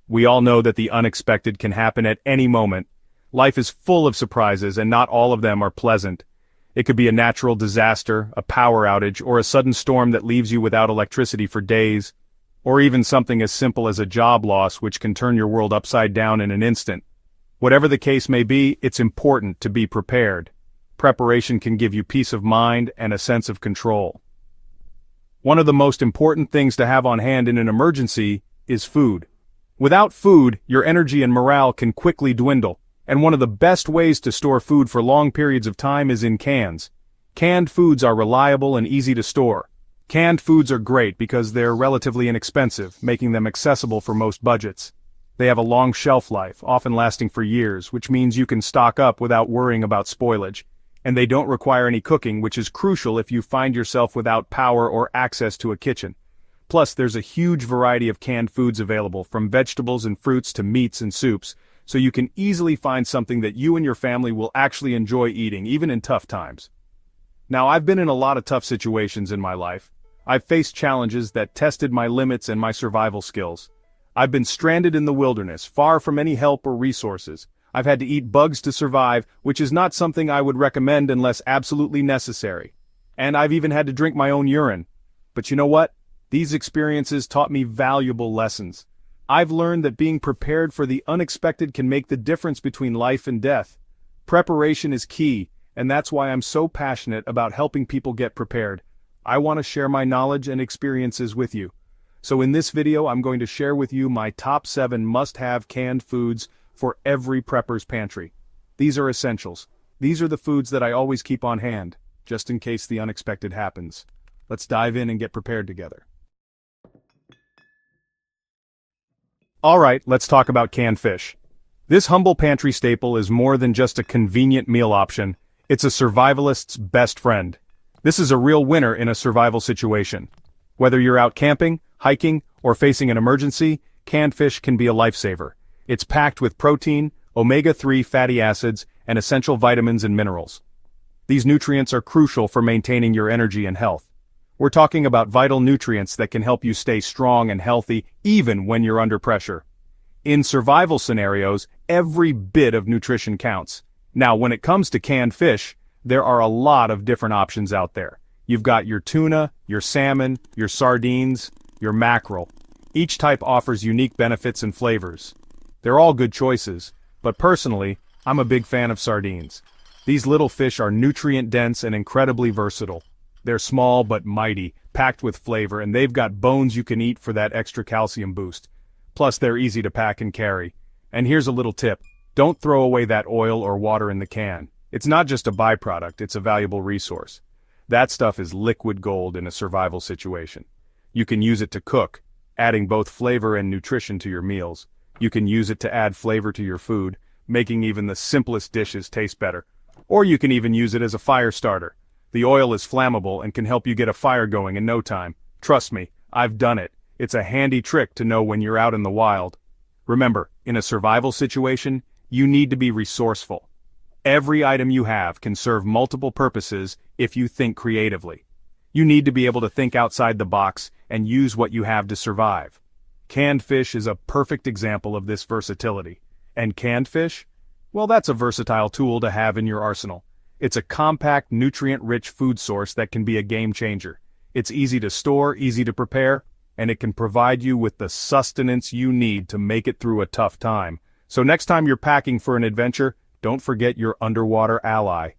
We all know that the unexpected can happen at any moment. Life is full of surprises, and not all of them are pleasant. It could be a natural disaster, a power outage, or a sudden storm that leaves you without electricity for days, or even something as simple as a job loss which can turn your world upside down in an instant. Whatever the case may be, it's important to be prepared. Preparation can give you peace of mind and a sense of control. One of the most important things to have on hand in an emergency is food. Without food, your energy and morale can quickly dwindle, and one of the best ways to store food for long periods of time is in cans. Canned foods are reliable and easy to store. Canned foods are great because they're relatively inexpensive, making them accessible for most budgets. They have a long shelf life, often lasting for years, which means you can stock up without worrying about spoilage. And they don't require any cooking, which is crucial if you find yourself without power or access to a kitchen. Plus, there's a huge variety of canned foods available, from vegetables and fruits to meats and soups, so you can easily find something that you and your family will actually enjoy eating, even in tough times. Now, I've been in a lot of tough situations in my life. I've faced challenges that tested my limits and my survival skills. I've been stranded in the wilderness, far from any help or resources. I've had to eat bugs to survive, which is not something I would recommend unless absolutely necessary. And I've even had to drink my own urine. But you know what? These experiences taught me valuable lessons. I've learned that being prepared for the unexpected can make the difference between life and death. Preparation is key, and that's why I'm so passionate about helping people get prepared. I want to share my knowledge and experiences with you. So in this video, I'm going to share with you my top 7 must-have canned foods for every prepper's pantry. These are essentials. These are the foods that I always keep on hand, just in case the unexpected happens. Let's dive in and get prepared together. Alright, let's talk about canned fish. This humble pantry staple is more than just a convenient meal option, it's a survivalist's best friend. This is a real winner in a survival situation. Whether you're out camping, hiking, or facing an emergency, canned fish can be a lifesaver. It's packed with protein, omega-3 fatty acids, and essential vitamins and minerals. These nutrients are crucial for maintaining your energy and health. We're talking about vital nutrients that can help you stay strong and healthy even when you're under pressure. In survival scenarios, every bit of nutrition counts. Now, when it comes to canned fish, there are a lot of different options out there. You've got your tuna, your salmon, your sardines, your mackerel. Each type offers unique benefits and flavors. They're all good choices, but personally, I'm a big fan of sardines. These little fish are nutrient-dense and incredibly versatile. They're small but mighty, packed with flavor, and they've got bones you can eat for that extra calcium boost. Plus, they're easy to pack and carry. And here's a little tip. Don't throw away that oil or water in the can. It's not just a byproduct, it's a valuable resource. That stuff is liquid gold in a survival situation. You can use it to cook, adding both flavor and nutrition to your meals. You can use it to add flavor to your food, making even the simplest dishes taste better. Or you can even use it as a fire starter. The oil is flammable and can help you get a fire going in no time. Trust me, I've done it. It's a handy trick to know when you're out in the wild. Remember, in a survival situation, you need to be resourceful. Every item you have can serve multiple purposes if you think creatively. You need to be able to think outside the box and use what you have to survive. Canned fish is a perfect example of this versatility. And canned fish? Well, that's a versatile tool to have in your arsenal. It's a compact, nutrient-rich food source that can be a game changer. It's easy to store, easy to prepare, and it can provide you with the sustenance you need to make it through a tough time. So next time you're packing for an adventure, don't forget your underwater ally.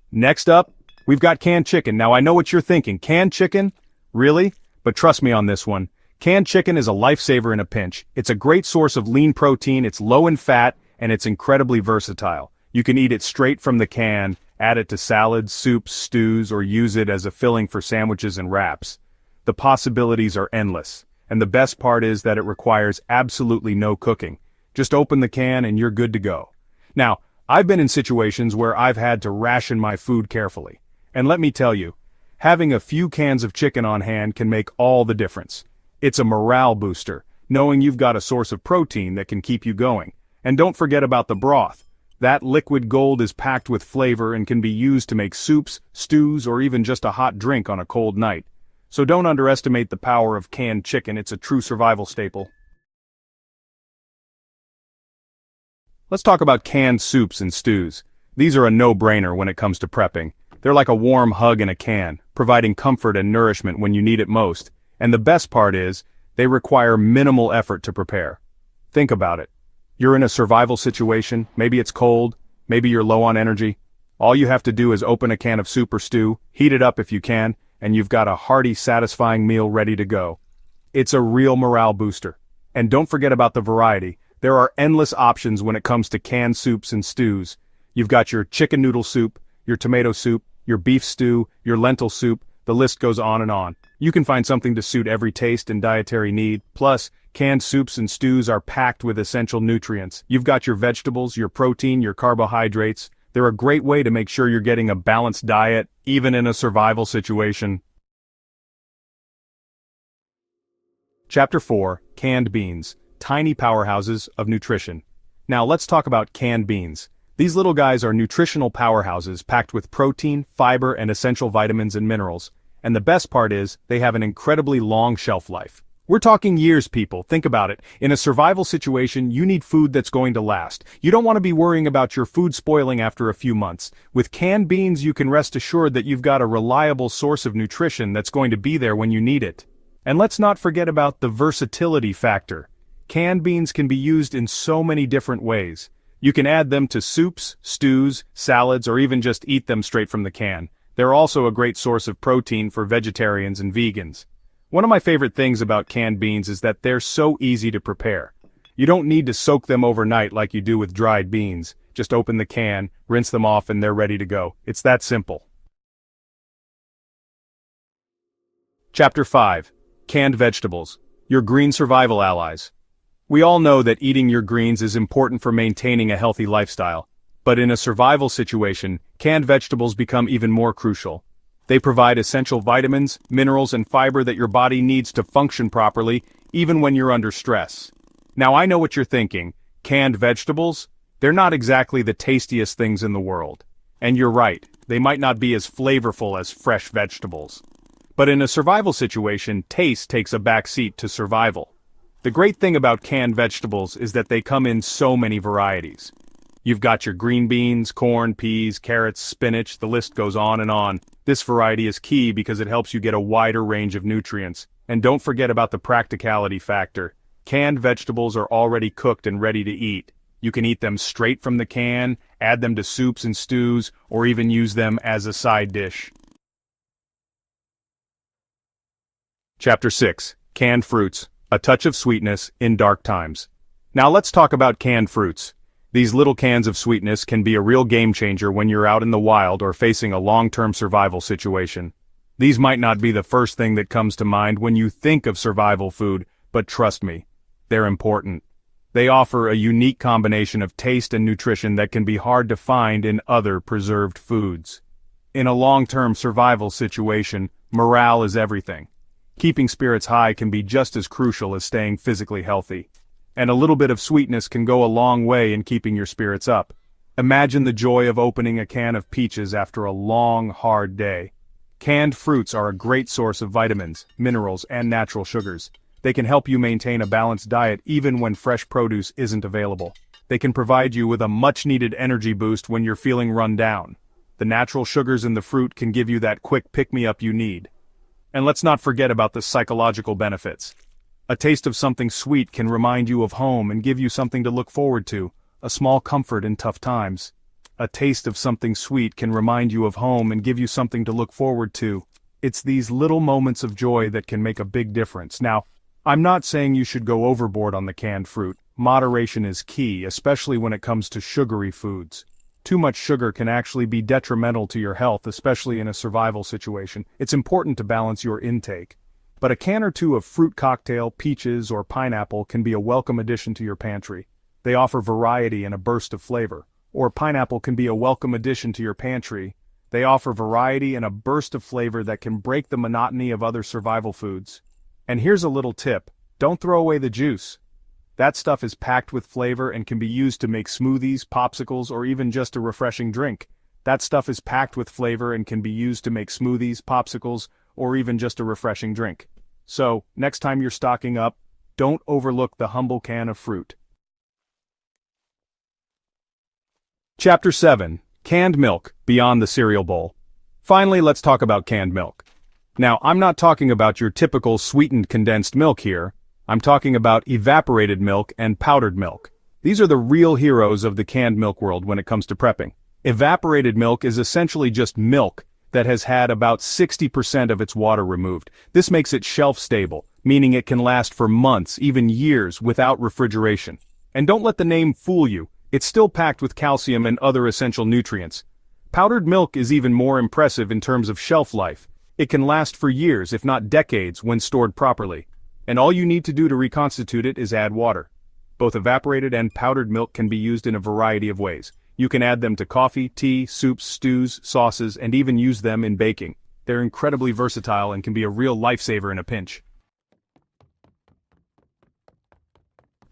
Next up, we've got canned chicken. Now I know what you're thinking. Canned chicken? Really? But trust me on this one. Canned chicken is a lifesaver in a pinch. It's a great source of lean protein, it's low in fat, and it's incredibly versatile. You can eat it straight from the can, add it to salads, soups, stews, or use it as a filling for sandwiches and wraps. The possibilities are endless, and the best part is that it requires absolutely no cooking. Just open the can and you're good to go. Now, I've been in situations where I've had to ration my food carefully. And let me tell you, having a few cans of chicken on hand can make all the difference. It's a morale booster, knowing you've got a source of protein that can keep you going. And don't forget about the broth. That liquid gold is packed with flavor and can be used to make soups, stews, or even just a hot drink on a cold night. So don't underestimate the power of canned chicken, it's a true survival staple. Let's talk about canned soups and stews. These are a no-brainer when it comes to prepping. They're like a warm hug in a can, providing comfort and nourishment when you need it most. And the best part is, they require minimal effort to prepare. Think about it. You're in a survival situation, maybe it's cold, maybe you're low on energy. All you have to do is open a can of soup or stew, heat it up if you can, and you've got a hearty, satisfying meal ready to go. It's a real morale booster. And don't forget about the variety. There are endless options when it comes to canned soups and stews. You've got your chicken noodle soup, your tomato soup, your beef stew, your lentil soup, the list goes on and on. You can find something to suit every taste and dietary need. Plus, canned soups and stews are packed with essential nutrients. You've got your vegetables, your protein, your carbohydrates. They're a great way to make sure you're getting a balanced diet, even in a survival situation. Chapter 4, Canned Beans, Tiny Powerhouses of Nutrition. Now let's talk about canned beans. These little guys are nutritional powerhouses packed with protein, fiber, and essential vitamins and minerals. And the best part is, they have an incredibly long shelf life. We're talking years, people. Think about it. In a survival situation, you need food that's going to last. You don't want to be worrying about your food spoiling after a few months. With canned beans, you can rest assured that you've got a reliable source of nutrition that's going to be there when you need it. And let's not forget about the versatility factor. Canned beans can be used in so many different ways. You can add them to soups, stews, salads, or even just eat them straight from the can. They're also a great source of protein for vegetarians and vegans. One of my favorite things about canned beans is that they're so easy to prepare. You don't need to soak them overnight like you do with dried beans. Just open the can, rinse them off, and they're ready to go. It's that simple. Chapter 5, Canned Vegetables, Your Green Survival Allies. We all know that eating your greens is important for maintaining a healthy lifestyle. But in a survival situation, canned vegetables become even more crucial. They provide essential vitamins, minerals, and fiber that your body needs to function properly, even when you're under stress. Now I know what you're thinking. Canned vegetables? They're not exactly the tastiest things in the world. And you're right, they might not be as flavorful as fresh vegetables. But in a survival situation, taste takes a back seat to survival. The great thing about canned vegetables is that they come in so many varieties. You've got your green beans, corn, peas, carrots, spinach, the list goes on and on. This variety is key because it helps you get a wider range of nutrients. And don't forget about the practicality factor. Canned vegetables are already cooked and ready to eat. You can eat them straight from the can, add them to soups and stews, or even use them as a side dish. Chapter 6, Canned Fruits, A Touch of Sweetness in Dark Times. Now let's talk about canned fruits. These little cans of sweetness can be a real game changer when you're out in the wild or facing a long-term survival situation. These might not be the first thing that comes to mind when you think of survival food, but trust me, they're important. They offer a unique combination of taste and nutrition that can be hard to find in other preserved foods. In a long-term survival situation, morale is everything. Keeping spirits high can be just as crucial as staying physically healthy. And a little bit of sweetness can go a long way in keeping your spirits up. Imagine the joy of opening a can of peaches after a long, hard day. Canned fruits are a great source of vitamins, minerals, and natural sugars. They can help you maintain a balanced diet even when fresh produce isn't available. They can provide you with a much-needed energy boost when you're feeling run down. The natural sugars in the fruit can give you that quick pick-me-up you need. And let's not forget about the psychological benefits. A taste of something sweet can remind you of home and give you something to look forward to, a small comfort in tough times. A taste of something sweet can remind you of home and give you something to look forward to. It's these little moments of joy that can make a big difference. Now, I'm not saying you should go overboard on the canned fruit. Moderation is key, especially when it comes to sugary foods. Too much sugar can actually be detrimental to your health, especially in a survival situation. It's important to balance your intake. But a can or two of fruit cocktail, peaches, or pineapple can be a welcome addition to your pantry. They offer variety and a burst of flavor. Or pineapple can be a welcome addition to your pantry. They offer variety and a burst of flavor that can break the monotony of other survival foods. And here's a little tip. Don't throw away the juice. That stuff is packed with flavor and can be used to make smoothies, popsicles, or even just a refreshing drink. That stuff is packed with flavor and can be used to make smoothies, popsicles, or even just a refreshing drink. So, next time you're stocking up, don't overlook the humble can of fruit. Chapter 7. Canned Milk, Beyond the Cereal Bowl. Finally, let's talk about canned milk. Now, I'm not talking about your typical sweetened condensed milk here. I'm talking about evaporated milk and powdered milk. These are the real heroes of the canned milk world when it comes to prepping. Evaporated milk is essentially just milk that has had about 60% of its water removed. This makes it shelf-stable, meaning it can last for months, even years, without refrigeration. And don't let the name fool you. It's still packed with calcium and other essential nutrients. Powdered milk is even more impressive in terms of shelf life. It can last for years, if not decades, when stored properly. And all you need to do to reconstitute it is add water. Both evaporated and powdered milk can be used in a variety of ways. You can add them to coffee, tea, soups, stews, sauces, and even use them in baking. They're incredibly versatile and can be a real lifesaver in a pinch.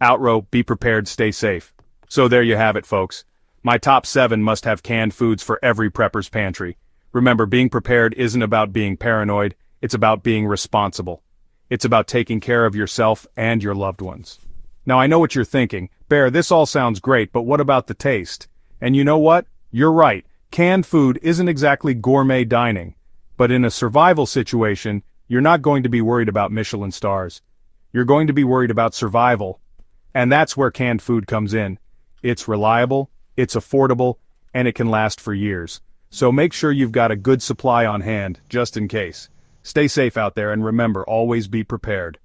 Outrow, be prepared, stay safe. So there you have it, folks. My top 7 must-have canned foods for every prepper's pantry. Remember, being prepared isn't about being paranoid, it's about being responsible. It's about taking care of yourself and your loved ones. Now I know what you're thinking, Bear, this all sounds great, but what about the taste? And you know what? You're right, canned food isn't exactly gourmet dining. But in a survival situation, you're not going to be worried about Michelin stars. You're going to be worried about survival. And that's where canned food comes in. It's reliable, it's affordable, and it can last for years. So make sure you've got a good supply on hand, just in case. Stay safe out there and remember, always be prepared.